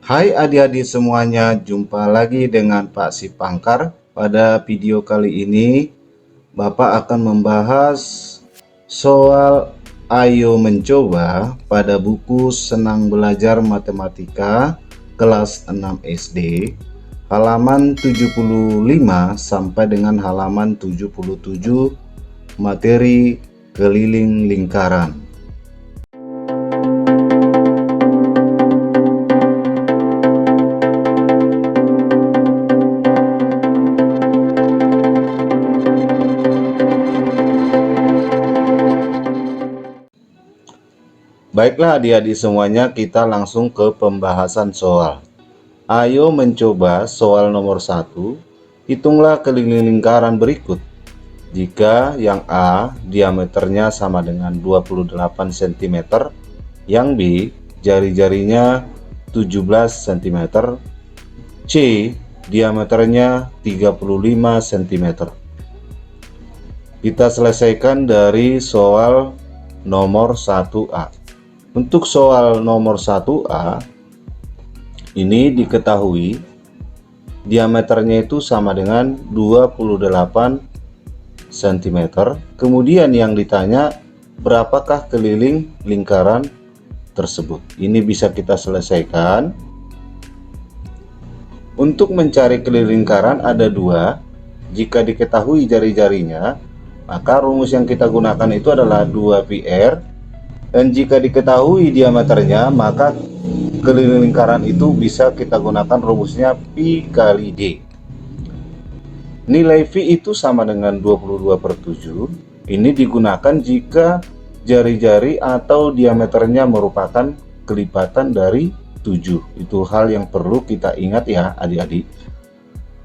Hai adik-adik semuanya, jumpa lagi dengan Pak Sipangkar. Pada video kali ini, Bapak akan membahas soal Ayo Mencoba pada buku Senang Belajar Matematika kelas 6 SD, halaman 75 sampai dengan halaman 77, materi keliling lingkaran. Baiklah adik-adik semuanya, kita langsung ke pembahasan soal. Ayo mencoba soal nomor 1. Hitunglah keliling lingkaran berikut. Jika yang A diameternya sama dengan 28 cm, yang B jari-jarinya 17 cm, C diameternya 35 cm. Kita selesaikan dari soal nomor 1A. Untuk soal nomor 1A, ini diketahui diameternya itu sama dengan 28 cm. Kemudian yang ditanya, berapakah keliling lingkaran tersebut? Ini bisa kita selesaikan. Untuk mencari keliling lingkaran ada dua. Jika diketahui jari-jarinya, maka rumus yang kita gunakan itu adalah 2πr. Dan jika diketahui diameternya, maka keliling lingkaran itu bisa kita gunakan rumusnya Pi kali D. Nilai V itu sama dengan 22/7. Ini digunakan jika jari-jari atau diameternya merupakan kelipatan dari 7. Itu hal yang perlu kita ingat ya adik-adik.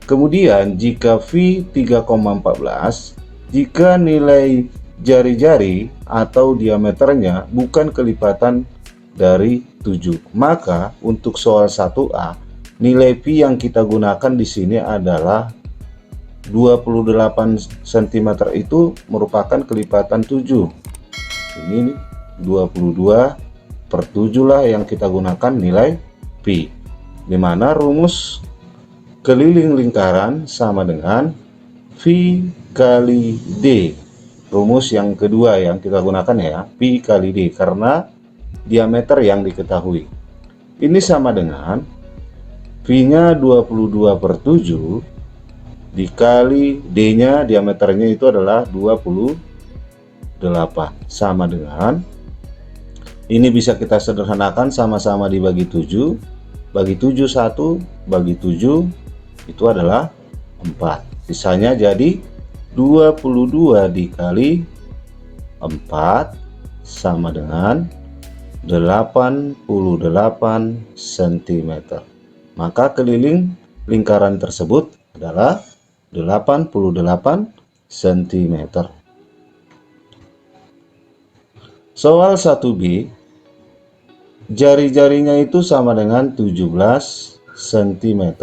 Kemudian jika V 3,14, jika nilai jari-jari atau diameternya bukan kelipatan dari 7, maka untuk soal 1A, nilai Pi yang kita gunakan di sini adalah 28 cm itu merupakan kelipatan 7. Ini 22/7 lah yang kita gunakan nilai Pi, dimana rumus keliling lingkaran sama dengan V kali D. Rumus yang kedua yang kita gunakan ya, Pi kali D, karena diameter yang diketahui. Ini sama dengan V-nya 22/7 dikali D-nya, diameternya itu adalah 28, sama dengan, ini bisa kita sederhanakan, sama-sama dibagi 7, bagi 7 1, bagi 7 itu adalah 4. Sisanya jadi 22 dikali 4 sama dengan 88 cm. Maka keliling lingkaran tersebut adalah 88 cm. Soal 1B, jari-jarinya itu sama dengan 17 cm.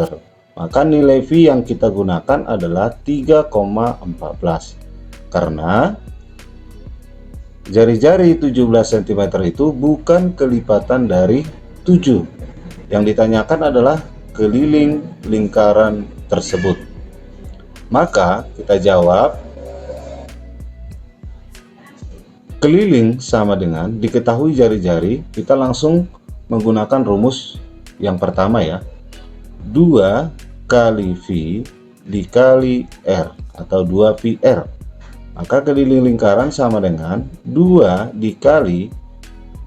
Maka nilai V yang kita gunakan adalah 3,14. Karena jari-jari 17 cm itu bukan kelipatan dari 7. Yang ditanyakan adalah keliling lingkaran tersebut. Maka kita jawab keliling sama dengan, diketahui jari-jari, kita langsung menggunakan rumus yang pertama ya, 2 kali V dikali R atau 2πr. Maka keliling lingkaran sama dengan 2 dikali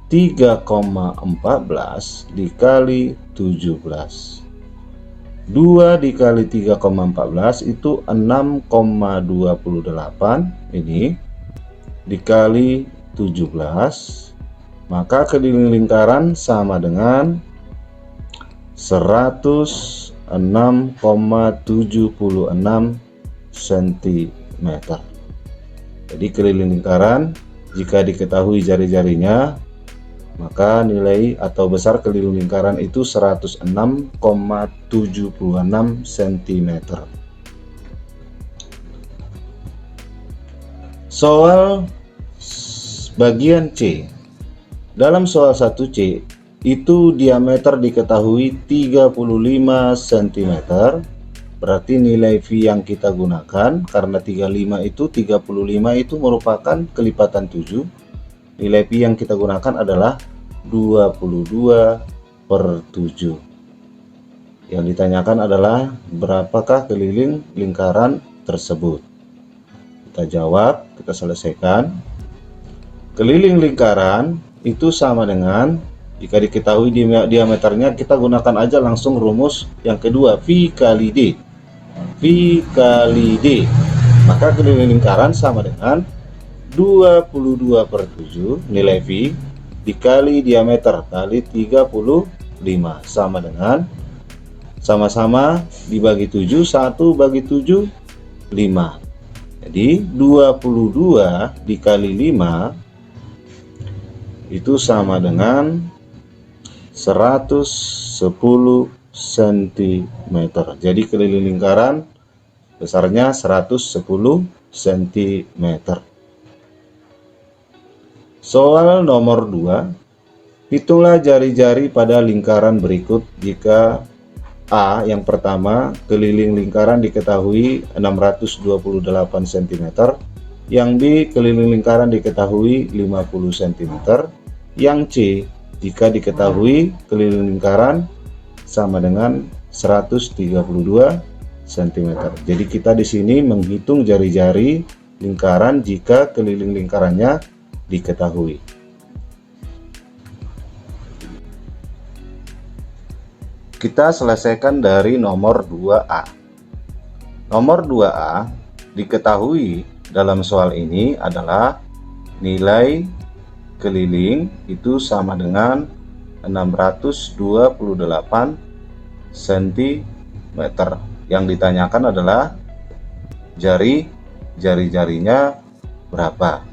3,14 dikali 17. 2 dikali 3,14 itu 6,28, ini dikali 17. Maka keliling lingkaran sama dengan 106,76 cm. Jadi keliling lingkaran jika diketahui jari-jarinya, maka nilai atau besar keliling lingkaran itu 106,76 cm. Soal bagian C. Dalam soal 1C itu diameter diketahui 35 cm. Berarti nilai V yang kita gunakan, karena 35 itu merupakan kelipatan 7. Nilai V yang kita gunakan adalah 22/7. Yang ditanyakan adalah berapakah keliling lingkaran tersebut. Kita jawab, kita selesaikan. Keliling lingkaran itu sama dengan, jika diketahui diameternya, kita gunakan aja langsung rumus yang kedua, V kali D. V kali D. Maka keliling lingkaran sama dengan 22/7 nilai V dikali diameter kali 35, sama dengan, sama-sama dibagi 7, 1 bagi 7, 5. Jadi 22 dikali 5 itu sama dengan 110 cm. Jadi keliling lingkaran besarnya 110 cm. Soal nomor 2. Hitunglah jari-jari pada lingkaran berikut jika A, yang pertama, keliling lingkaran diketahui 628 cm, yang B, keliling lingkaran diketahui 50 cm, yang C, jika diketahui keliling lingkaran sama dengan 132 cm. Jadi kita di sini menghitung jari-jari lingkaran jika keliling lingkarannya diketahui. Kita selesaikan dari nomor 2A. Nomor 2A diketahui dalam soal ini adalah nilai keliling itu sama dengan 628 cm. Yang ditanyakan adalah jari-jarinya berapa.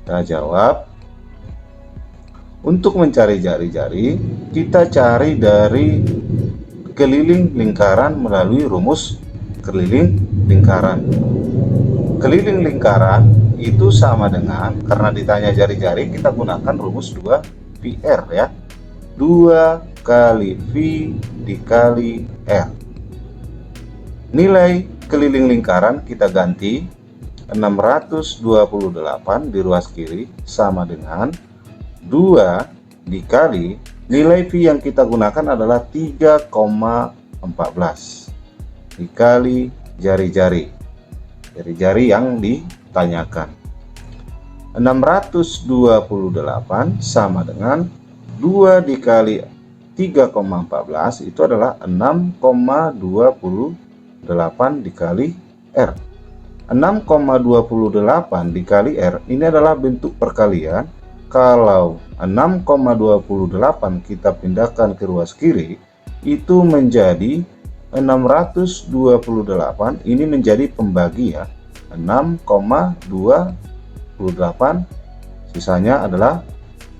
Kita jawab. Untuk mencari jari-jari, kita cari dari keliling lingkaran melalui rumus keliling lingkaran. Keliling lingkaran itu sama dengan, karena ditanya jari-jari, kita gunakan rumus 2PR ya. 2 kali V dikali R. Nilai keliling lingkaran kita ganti 628 di ruas kiri sama dengan 2 dikali nilai V yang kita gunakan adalah 3,14 dikali jari-jari yang ditanyakan. 628 sama dengan 2 dikali 3,14 itu adalah 6,28 dikali R. 6,28 dikali R ini adalah bentuk perkalian. Kalau 6,28 kita pindahkan ke ruas kiri, itu menjadi 628, ini menjadi pembagi ya. 6,28 sisanya adalah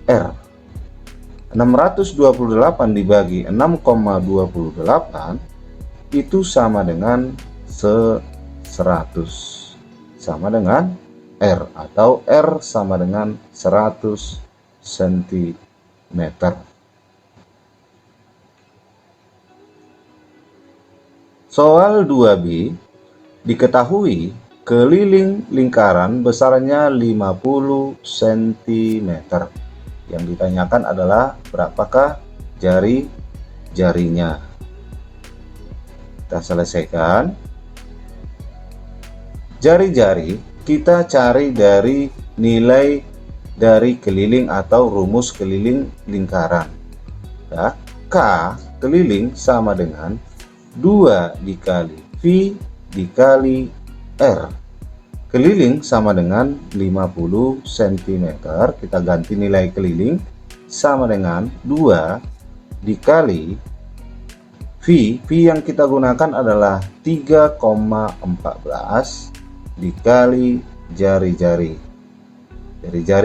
R. 628 dibagi 6,28 itu sama dengan 100, sama dengan R, atau R sama dengan 100 cm. Soal 2B, diketahui keliling lingkaran besarnya 50 cm. Yang ditanyakan adalah berapakah jari-jarinya. Kita selesaikan. Jari-jari kita cari dari nilai dari keliling atau rumus keliling lingkaran. Ya, K keliling sama dengan 2 dikali V dikali R. Keliling sama dengan 50 cm. Kita ganti nilai keliling sama dengan 2 dikali V. V yang kita gunakan adalah 3,14 dikali jari-jari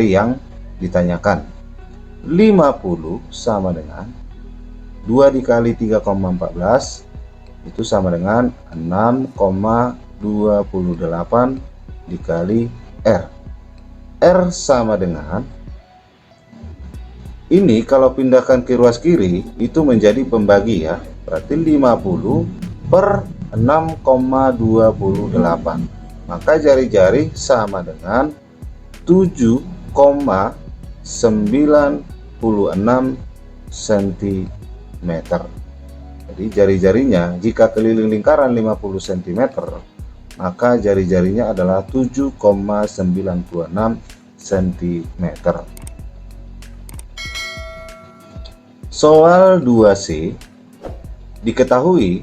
yang ditanyakan. 50 sama dengan 2 dikali 3,14 itu sama dengan 6,28 dikali R. R sama dengan, Ini kalau pindahkan ke ruas kiri itu menjadi pembagi ya. Berarti 50 per 6,28. Maka jari-jari sama dengan 7,96 cm. Jadi jari-jarinya jika keliling lingkaran 50 cm, maka jari-jarinya adalah 7,96 cm. Soal 2C, diketahui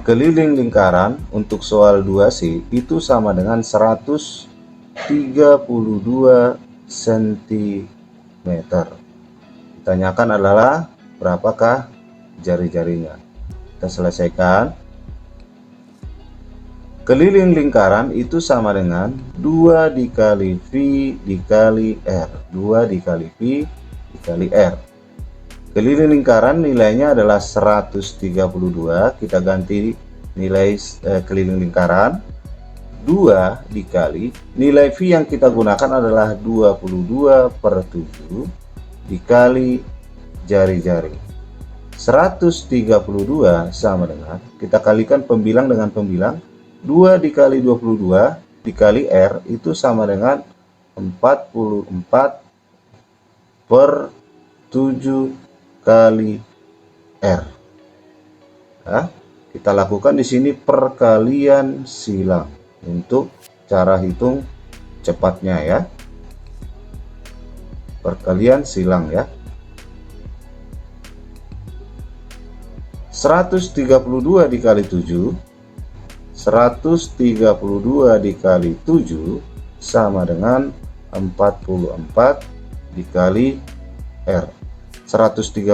keliling lingkaran untuk soal 2C itu sama dengan 132 cm. Ditanyakan adalah berapakah jari-jarinya. Kita selesaikan. Keliling lingkaran itu sama dengan 2 dikali V dikali R. 2 dikali V dikali R. Keliling lingkaran nilainya adalah 132. Kita ganti nilai keliling lingkaran. 2 dikali nilai V yang kita gunakan adalah 22 per 7 dikali jari-jari. 132 sama dengan, kita kalikan pembilang dengan pembilang, 2 dikali 22 dikali R itu sama dengan 44 per 7 kali R. Nah, kita lakukan di sini perkalian silang untuk cara hitung cepatnya ya. Perkalian silang ya. 132 dikali 7, 132 dikali 7 sama dengan 44 dikali R. 132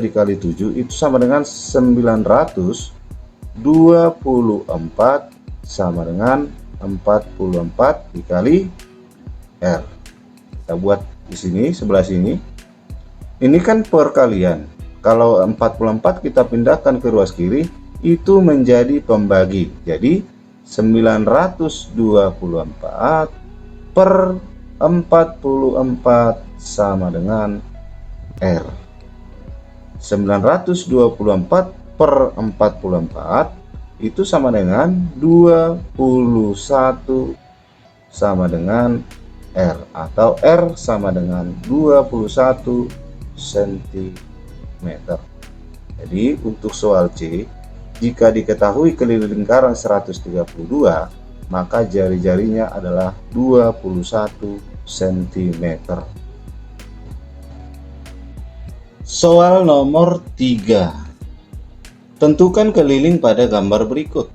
dikali 7 itu sama dengan 924 sama dengan 44 dikali R. Kita buat di sini, sebelah sini. Ini kan perkalian. Kalau 44 kita pindahkan ke ruas kiri, itu menjadi pembagi. Jadi 924 per 44 sama dengan R. 924 per 44 itu sama dengan 21 sama dengan R, atau R sama dengan 21 cm. Jadi untuk soal C, jika diketahui keliling lingkaran 132, maka jari-jarinya adalah 21 cm. Soal nomor 3. Tentukan keliling pada gambar berikut.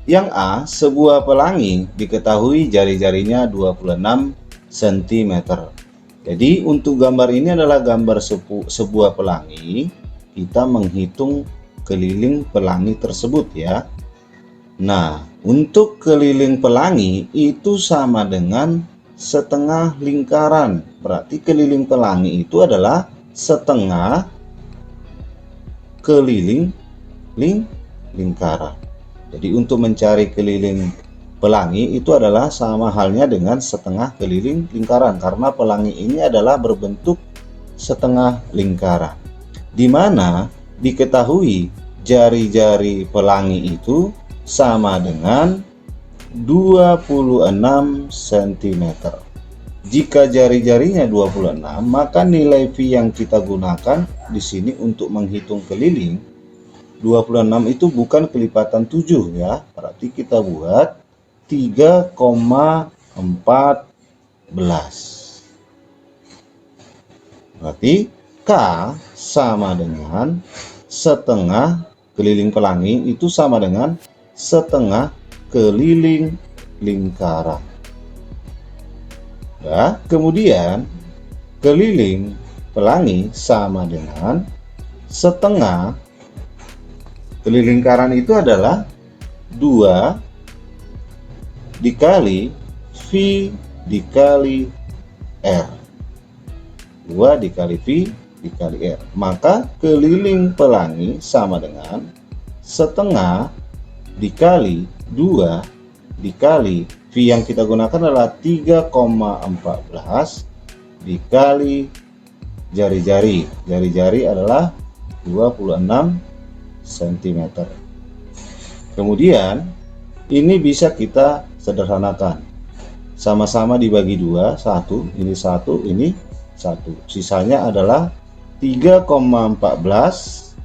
Yang A, sebuah pelangi diketahui jari-jarinya 26 cm. Jadi untuk gambar ini adalah gambar sebuah pelangi. Kita menghitung keliling pelangi tersebut ya. Nah, untuk keliling pelangi itu sama dengan setengah lingkaran. Berarti keliling pelangi itu adalah setengah keliling lingkaran. Jadi untuk mencari keliling pelangi itu adalah sama halnya dengan setengah keliling lingkaran, karena pelangi ini adalah berbentuk setengah lingkaran, di mana diketahui jari-jari pelangi itu sama dengan 26 cm. Jika jari-jarinya 26, maka nilai V yang kita gunakan di sini untuk menghitung keliling 26 itu bukan kelipatan 7 ya. Berarti kita buat 3,14. Berarti K sama dengan setengah keliling pelangi itu sama dengan setengah keliling lingkaran. Ya, kemudian keliling pelangi sama dengan setengah keliling lingkaran itu adalah 2 dikali V dikali R. 2 dikali V dikali R. Maka keliling pelangi sama dengan setengah dikali 2 dikali V yang kita gunakan adalah 3,14 dikali jari-jari. Jari-jari adalah 26 cm. Kemudian ini bisa kita sederhanakan. Sama-sama dibagi 2, 1, ini 1, ini 1. Sisanya adalah 3,14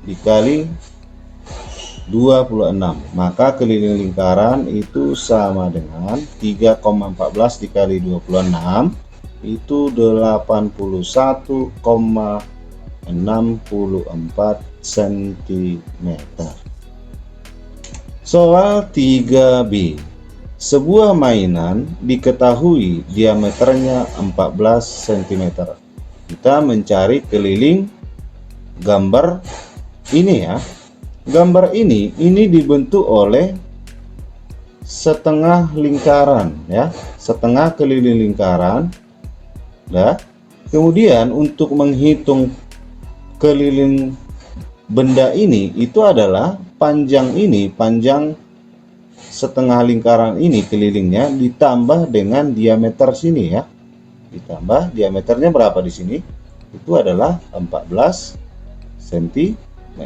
dikali 26. Maka keliling lingkaran itu sama dengan 3,14 dikali 26 itu 81,64 cm. Soal 3B. Sebuah mainan diketahui diameternya 14 cm. Kita mencari keliling gambar ini ya. Gambar ini dibentuk oleh setengah lingkaran ya, setengah keliling lingkaran. Nah, kemudian untuk menghitung keliling benda ini itu adalah panjang ini, panjang setengah lingkaran ini kelilingnya ditambah dengan diameter sini ya. Ditambah diameternya berapa di sini? Itu adalah 14 cm.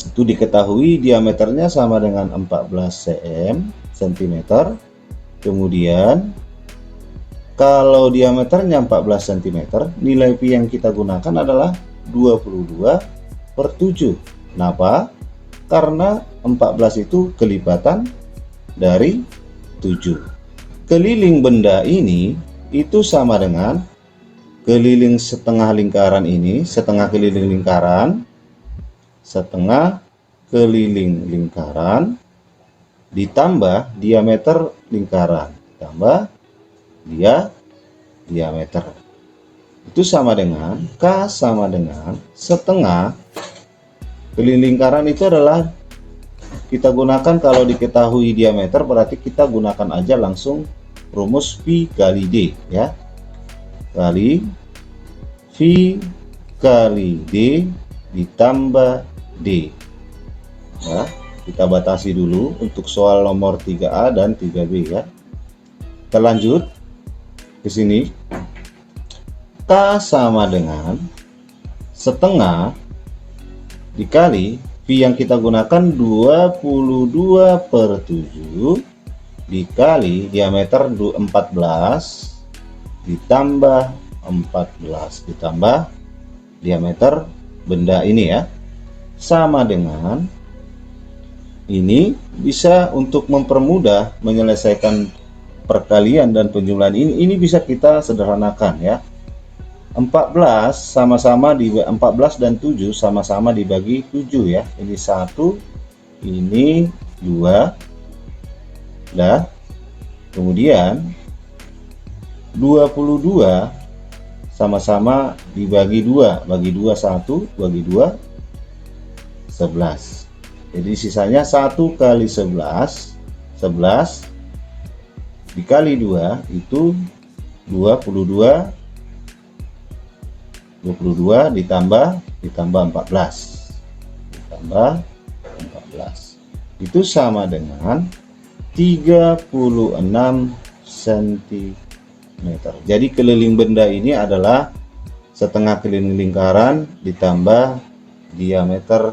Itu diketahui diameternya sama dengan 14 cm. Kemudian kalau diameternya 14 cm, nilai pi yang kita gunakan adalah 22/7. Kenapa? Karena 14 itu kelipatan dari 7. Keliling benda ini itu sama dengan keliling setengah lingkaran ini, setengah keliling lingkaran, setengah keliling lingkaran ditambah diameter lingkaran, tambah diameter. Itu sama dengan K sama dengan setengah keliling lingkaran. Itu adalah kita gunakan, kalau diketahui diameter berarti kita gunakan aja langsung rumus V kali D ya. Kali V kali D ditambah D. Ya, kita batasi dulu untuk soal nomor 3A dan 3B ya. Kita lanjut ke sini. K sama dengan setengah dikali V yang kita gunakan 22/7 dikali diameter 14 ditambah 14 ditambah diameter benda ini ya, sama dengan ini. Bisa untuk mempermudah menyelesaikan perkalian dan penjumlahan ini bisa kita sederhanakan ya. 14 sama-sama di 14 dan 7 sama-sama dibagi 7 ya. Ini 1, ini 2. Dah. Kemudian 22 sama-sama dibagi 2, bagi 2 1, bagi 2 11. Jadi sisanya 1 kali 11, 11 dikali 2 itu 22 ditambah 14 itu sama dengan 36 cm. Jadi keliling benda ini adalah setengah keliling lingkaran ditambah diameter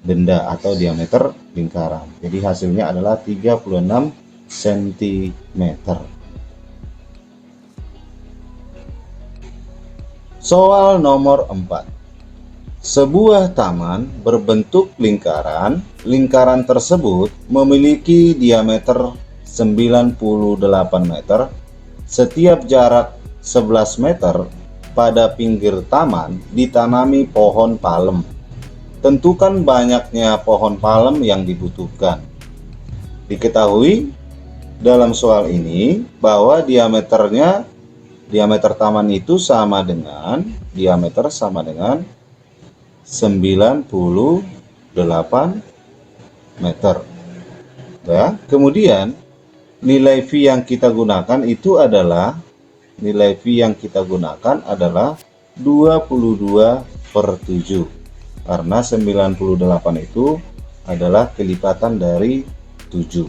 benda atau diameter lingkaran. Jadi hasilnya adalah 36 cm. Soal nomor 4. Sebuah taman berbentuk lingkaran. Lingkaran tersebut memiliki diameter 98 meter. Setiap jarak 11 meter pada pinggir taman ditanami pohon palem. Tentukan banyaknya pohon palem yang dibutuhkan. Diketahui dalam soal ini bahwa diameter taman itu sama dengan diameter sama dengan 98 meter. Ya, kemudian nilai V yang kita gunakan adalah 22/7 karena 98 itu adalah kelipatan dari 7.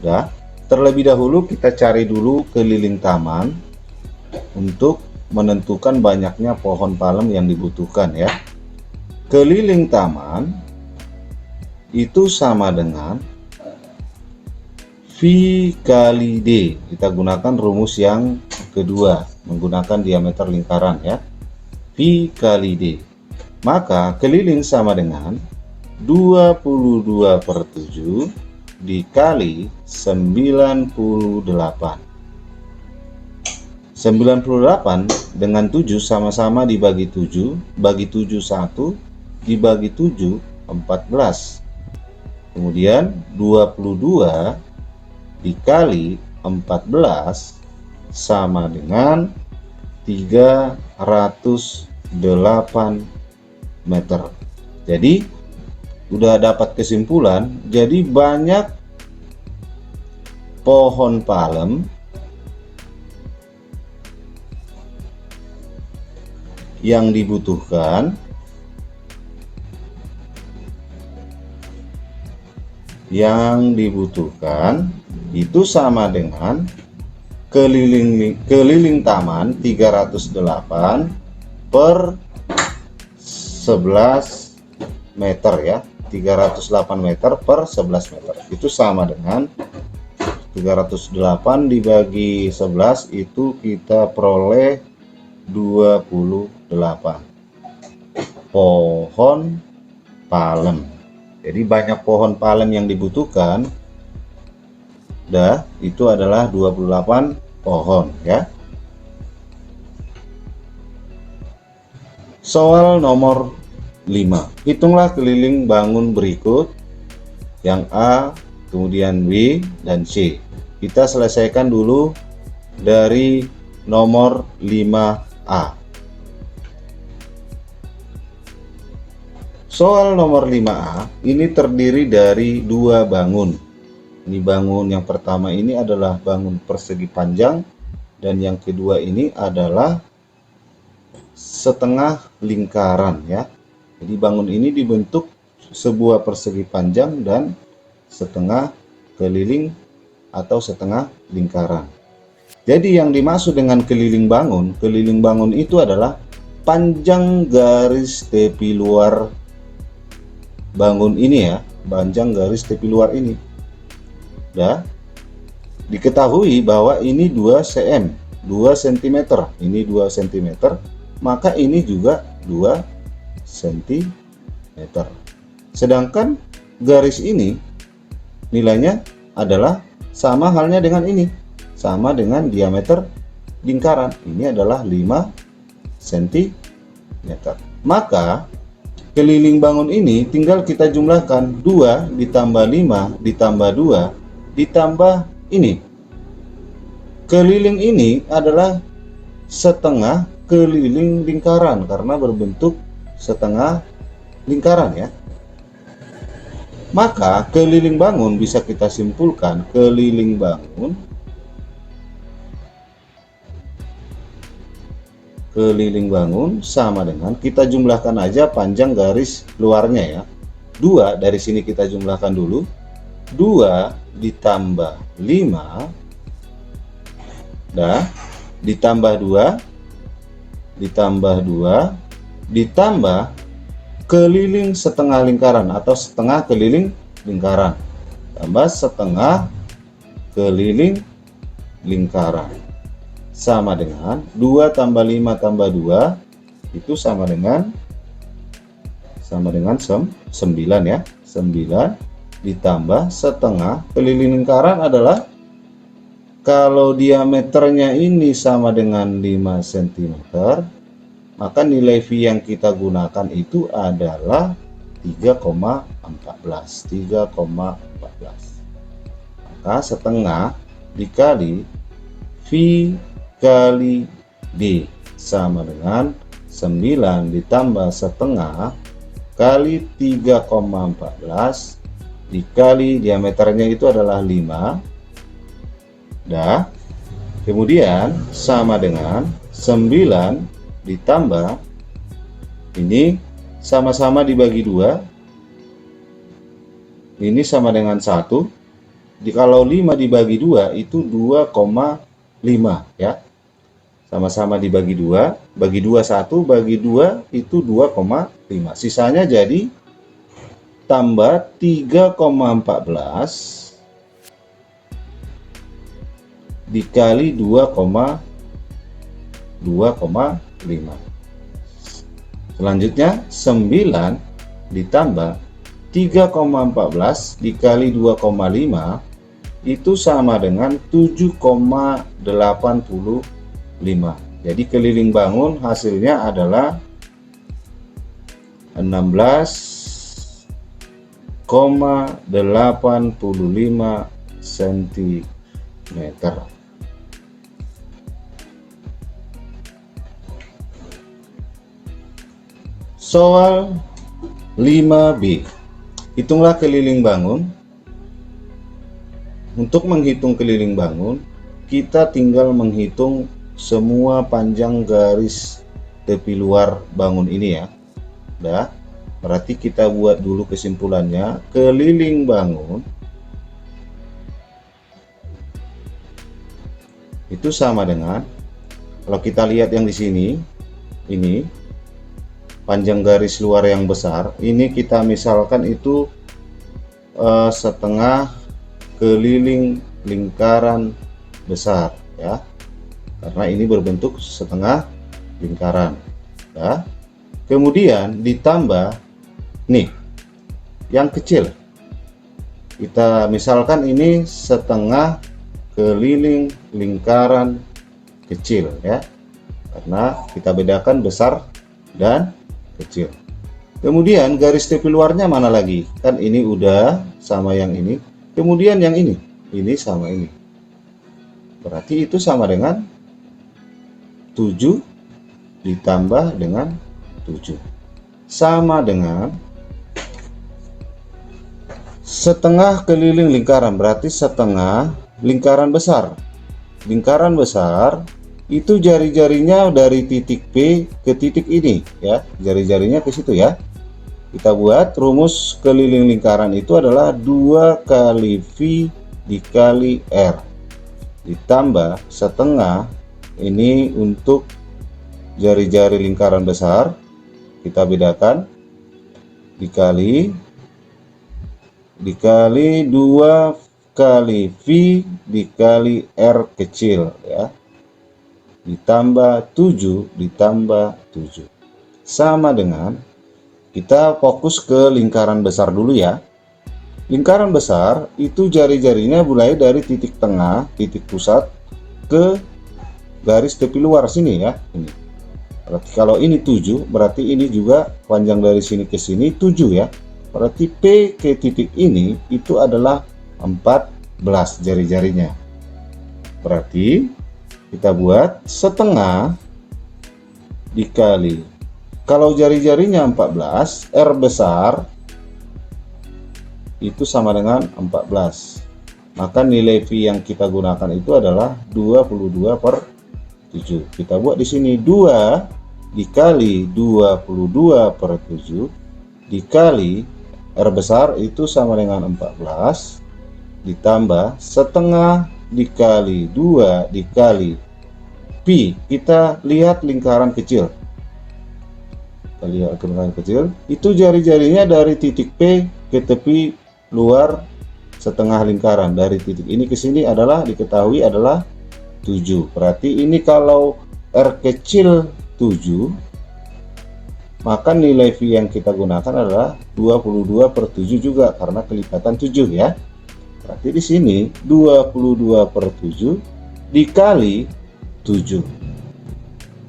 Ya, terlebih dahulu kita cari dulu keliling taman untuk menentukan banyaknya pohon palem yang dibutuhkan ya. Keliling taman itu sama dengan V kali D. Kita gunakan rumus yang kedua menggunakan diameter lingkaran ya. V kali D. Maka keliling sama dengan 22/7 dikali 98. 98 dengan 7 sama-sama dibagi 7, bagi 7 1, dibagi 7 14. Kemudian 22 dikali 14 sama dengan 308 meter. Jadi udah dapat kesimpulan, jadi banyak pohon palem yang dibutuhkan itu sama dengan keliling taman 308 per 11 meter ya. 308 meter per 11 meter itu sama dengan 308 dibagi 11, itu kita peroleh 28 pohon palem. Jadi banyak pohon palem yang dibutuhkan, itu adalah 28 pohon ya. Soal nomor 5. Hitunglah keliling bangun berikut, yang A, kemudian B, dan C. Kita selesaikan dulu dari nomor 5A. Soal nomor 5A ini terdiri dari dua bangun. Ini bangun yang pertama ini adalah bangun persegi panjang, dan yang kedua ini adalah setengah lingkaran ya. Jadi bangun ini dibentuk sebuah persegi panjang dan setengah keliling atau setengah lingkaran. Jadi yang dimaksud dengan keliling bangun itu adalah panjang garis tepi luar bangun ini ya, panjang garis tepi luar ini. Diketahui bahwa ini 2 cm, 2 cm, ini 2 cm, maka ini juga 2 cm. Sedangkan garis ini nilainya adalah sama halnya dengan ini, sama dengan diameter lingkaran. Ini adalah 5 cm. Maka keliling bangun ini tinggal kita jumlahkan 2 ditambah 5 ditambah 2 ditambah ini. Keliling ini adalah setengah keliling lingkaran karena berbentuk setengah lingkaran ya. Maka keliling bangun bisa kita simpulkan keliling bangun sama dengan, kita jumlahkan aja panjang garis luarnya ya. 2 dari sini kita jumlahkan dulu. 2 ditambah 5 ditambah 2 ditambah keliling setengah lingkaran atau setengah keliling lingkaran tambah setengah keliling lingkaran sama dengan 2 tambah 5 tambah 2 itu sama dengan 9 ya. 9 ditambah setengah keliling lingkaran adalah, kalau diameternya ini sama dengan 5 cm, maka nilai V yang kita gunakan itu adalah 3,14. Maka setengah dikali V kali D sama dengan 9 ditambah setengah kali 3,14 dikali diameternya itu adalah 5. Kemudian sama dengan 9 ditambah ini sama-sama dibagi 2, ini sama dengan 1. Kalau 5 dibagi 2 itu 2,5 ya, sama-sama dibagi 2, bagi 2 1, bagi 2 itu 2,5. Sisanya jadi tambah 3,14 dikali 2,5. Selanjutnya 9 ditambah 3,14 dikali 2,5 itu sama dengan 7,85. Jadi keliling bangun hasilnya adalah 16,85 cm. Soal 5B. Hitunglah keliling bangun. Untuk menghitung keliling bangun, kita tinggal menghitung semua panjang garis tepi luar bangun ini ya. Udah. Berarti kita buat dulu kesimpulannya. Keliling bangun itu sama dengan, kalau kita lihat yang di sini, ini panjang garis luar yang besar, ini kita misalkan itu setengah keliling lingkaran besar ya, karena ini berbentuk setengah lingkaran ya. Kemudian ditambah nih yang kecil, kita misalkan ini setengah keliling lingkaran kecil ya, karena kita bedakan besar dan kecil. Kemudian garis tepi luarnya mana lagi? Kan ini udah sama yang ini. Kemudian yang ini sama ini. Berarti itu sama dengan 7 ditambah dengan 7. Sama dengan setengah keliling lingkaran, berarti setengah lingkaran besar. Lingkaran besar itu jari-jarinya dari titik P ke titik ini ya, jari-jarinya ke situ ya. Kita buat rumus keliling lingkaran itu adalah 2 kali V dikali R ditambah setengah, ini untuk jari-jari lingkaran besar kita bedakan, dikali 2 kali V dikali R kecil ya, ditambah 7 ditambah 7 sama dengan, kita fokus ke lingkaran besar dulu ya. Lingkaran besar itu jari-jarinya mulai dari titik tengah, titik pusat ke garis tepi luar sini ya. Ini. Berarti kalau ini 7, berarti ini juga panjang dari sini ke sini 7 ya. Berarti P ke titik ini itu adalah 14 jari-jarinya. Berarti kita buat setengah dikali, kalau jari-jarinya 14, R besar itu sama dengan 14. Maka nilai V yang kita gunakan itu adalah 22/7. Kita buat di sini 2 dikali 22/7 dikali R besar itu sama dengan 14 ditambah setengah dikali 2 dikali Pi. Kita lihat lingkaran kecil. Kita lihat lingkaran kecil. Itu jari-jarinya dari titik P ke tepi luar setengah lingkaran. Dari titik ini ke sini adalah diketahui adalah 7. Berarti ini kalau R kecil 7, maka nilai V yang kita gunakan adalah 22/7 juga karena kelipatan 7 ya. Berarti di sini 22/7 dikali 7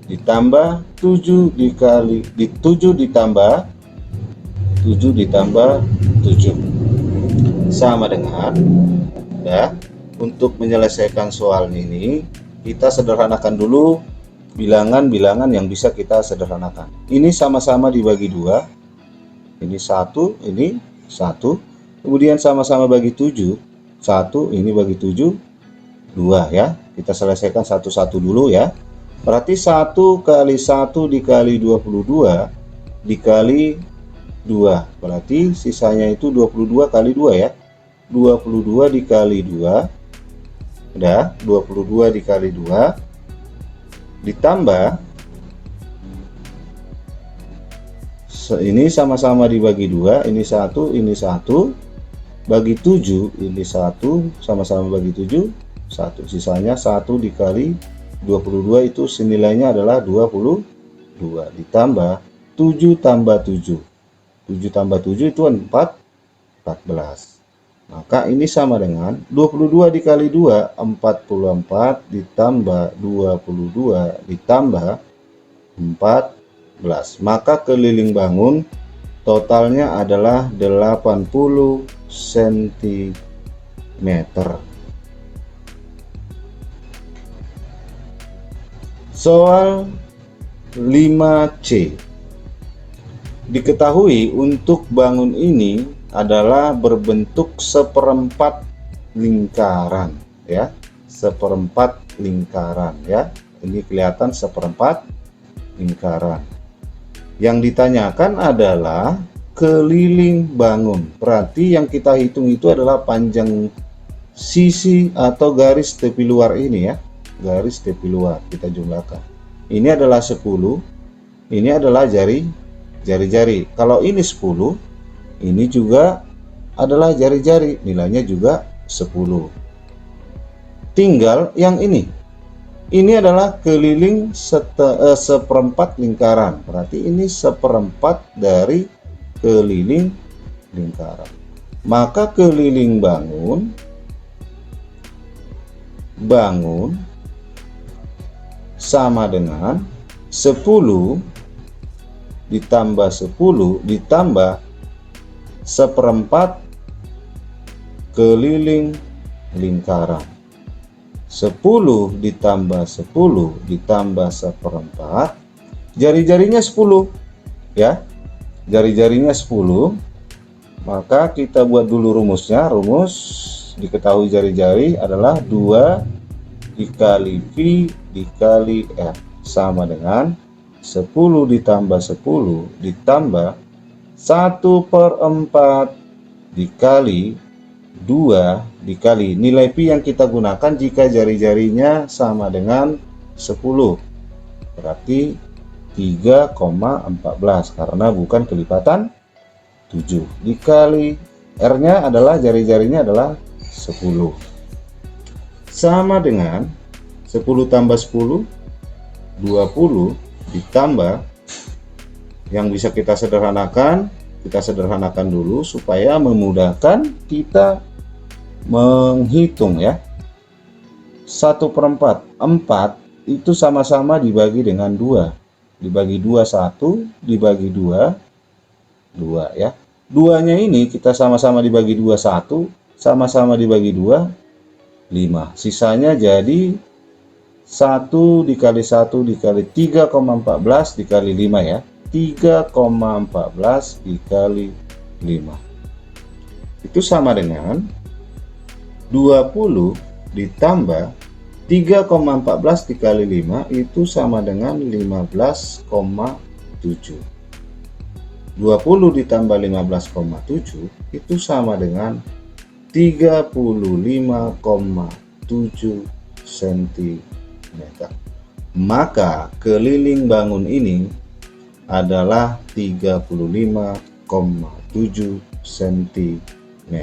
ditambah 7 dikali 7 ditambah 7 sama dengan ya. Untuk menyelesaikan soal ini kita sederhanakan dulu bilangan-bilangan yang bisa kita sederhanakan. Ini sama-sama dibagi 2, ini 1, ini 1, kemudian sama-sama bagi 7, 1, ini bagi 7, 2 ya. Kita selesaikan satu-satu dulu ya. Berarti 1 kali 1 dikali 22 dikali 2. Berarti sisanya itu 22 kali 2 ya. 22 dikali 2. Udah, 22 dikali 2 ditambah ini sama-sama dibagi 2, ini 1, ini 1, bagi 7, ini 1, sama-sama bagi 7, 1, sisanya 1 dikali 22 itu senilainya adalah 22, ditambah 7 tambah 7, 7 tambah 7 itu 14. Maka ini sama dengan 22 dikali 2, 44, ditambah 22, ditambah 14. Maka keliling bangun totalnya adalah 80 cm. Soal 5C. Diketahui untuk bangun ini adalah berbentuk seperempat lingkaran, ya, seperempat lingkaran, ya. Ini kelihatan seperempat lingkaran. Yang ditanyakan adalah keliling bangun. Berarti yang kita hitung itu adalah panjang sisi atau garis tepi luar ini, ya, garis tepi luar kita jumlahkan. Ini adalah 10, ini adalah jari-jari. Kalau ini 10, ini juga adalah jari-jari, nilainya juga 10. Tinggal yang ini adalah keliling seperempat lingkaran, berarti ini seperempat dari keliling lingkaran. Maka keliling bangun sama dengan 10 ditambah 10 ditambah seperempat keliling lingkaran. 10 ditambah 10 ditambah seperempat, jari-jarinya 10, ya, jari-jarinya 10. Maka kita buat dulu rumusnya. Rumus diketahui jari-jari adalah 2 dikali V dikali R sama dengan 10 ditambah 10 ditambah 1/4 dikali 2 dikali nilai pi yang kita gunakan jika jari-jarinya sama dengan 10, berarti 3,14 karena bukan kelipatan 7, dikali R nya adalah jari-jarinya adalah 10, sama dengan 10 tambah 10 20 ditambah yang bisa kita sederhanakan dulu supaya memudahkan kita menghitung, ya. 1/4 4 itu sama-sama dibagi dengan 2, dibagi 2 1, dibagi 2 2, ya. 2 nya ini kita sama-sama dibagi 2 1, sama-sama dibagi 2 5, sisanya jadi 1 dikali 1 dikali 3,14 dikali 5, ya, 3,14 dikali 5 itu sama dengan 20 ditambah 3,14 dikali 5 itu sama dengan 15,7. 20 ditambah 15,7 itu sama dengan 35,7 cm. Maka keliling bangun ini adalah 35,7 cm.